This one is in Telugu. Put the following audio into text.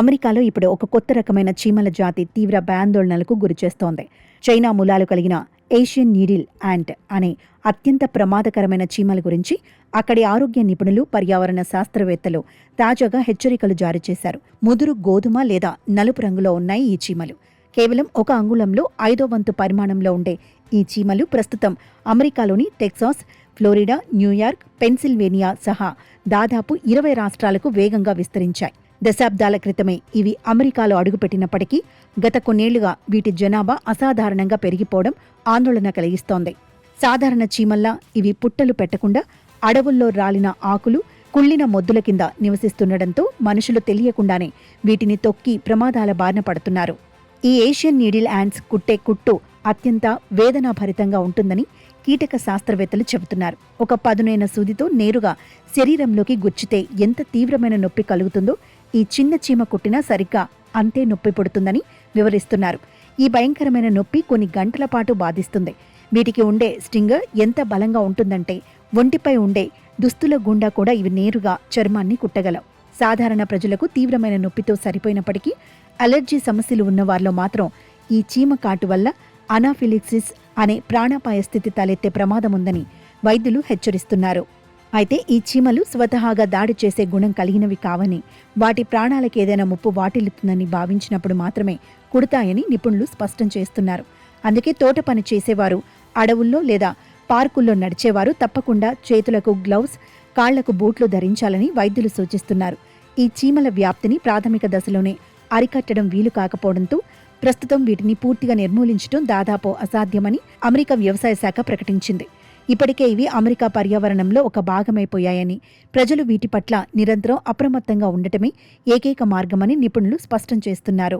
అమెరికాలో ఇప్పుడు ఒక కొత్త రకమైన చీమల జాతి తీవ్ర భయాందోళనలకు గురిచేస్తోంది. చైనా మూలాలు కలిగిన ఏషియన్ నీడిల్ యాంట్ అనే అత్యంత ప్రమాదకరమైన చీమల గురించి అక్కడి ఆరోగ్య నిపుణులు, పర్యావరణ శాస్త్రవేత్తలు తాజాగా హెచ్చరికలు జారీ చేశారు. ముదురు గోధుమ లేదా నలుపు రంగులో ఉన్నాయి ఈ చీమలు. కేవలం 1 అంగుళంలో 5వ వంతు పరిమాణంలో ఉండే ఈ చీమలు ప్రస్తుతం అమెరికాలోని టెక్సాస్, ఫ్లోరిడా, న్యూయార్క్, పెన్సిల్వేనియా సహా దాదాపు 20 రాష్ట్రాలకు వేగంగా విస్తరించాయి. దశాబ్దాల క్రితమే ఇవి అమెరికాలో అడుగుపెట్టినప్పటికీ గత కొన్నేళ్లుగా వీటి జనాభా అసాధారణంగా పెరిగిపోవడం ఆందోళన కలిగిస్తోంది. సాధారణ చీమల్లా ఇవి పుట్టలు పెట్టకుండా అడవుల్లో రాలిన ఆకులు, కుళ్ళిన మొద్దుల కింద నివసిస్తుండటంతో మనుషులు తెలియకుండానే వీటిని తొక్కి ప్రమాదాల బారిన పడుతున్నారు. ఈ ఏషియన్ నీడిల్ యాంట్స్ కుట్టే కుట్టు అత్యంత వేదనాభరితంగా ఉంటుందని కీటక శాస్త్రవేత్తలు చెబుతున్నారు. ఒక పదునైన సూదితో నేరుగా శరీరంలోకి గుచ్చితే ఎంత తీవ్రమైన నొప్పి కలుగుతుందో ఈ చిన్న చీమ కుట్టినా సరిగ్గా అంతే నొప్పి పుడుతుందని వివరిస్తున్నారు. ఈ భయంకరమైన నొప్పి కొన్ని గంటల పాటు బాధిస్తుంది. వీటికి ఉండే స్టింగర్ ఎంత బలంగా ఉంటుందంటే ఒంటిపై ఉండే దుస్తుల గుండా కూడా ఇవి నేరుగా చర్మాన్ని కుట్టగలవు. సాధారణ ప్రజలకు తీవ్రమైన నొప్పితో సరిపోయినప్పటికీ అలర్జీ సమస్యలు ఉన్నవారిలో మాత్రం ఈ చీమ కాటు వల్ల అనాఫిలిక్సిస్ అనే ప్రాణాపాయ స్థితి తలెత్తే ప్రమాదముందని వైద్యులు హెచ్చరిస్తున్నారు. అయితే ఈ చీమలు స్వతహాగా దాడి చేసే గుణం కలిగినవి కావని, వాటి ప్రాణాలకేదైనా ముప్పు వాటిల్లుతుందని భావించినప్పుడు మాత్రమే కుడతాయని నిపుణులు స్పష్టం చేస్తున్నారు. అందుకే తోట పని చేసేవారు, అడవుల్లో లేదా పార్కుల్లో నడిచేవారు తప్పకుండా చేతులకు గ్లౌస్, కాళ్లకు బూట్లు ధరించాలని వైద్యులు సూచిస్తున్నారు. ఈ చీమల వ్యాప్తిని ప్రాథమిక దశలోనే అరికట్టడం వీలు కాకపోవడంతో ప్రస్తుతం వీటిని పూర్తిగా నిర్మూలించడం దాదాపు అసాధ్యమని అమెరికా వ్యవసాయ శాఖ ప్రకటించింది. ఇప్పటికే ఇవి అమెరికా పర్యావరణంలో ఒక భాగమైపోయాయని, ప్రజలు వీటి పట్ల నిరంతరం అప్రమత్తంగా ఉండటమే ఏకైక మార్గమని నిపుణులు స్పష్టం చేస్తున్నారు.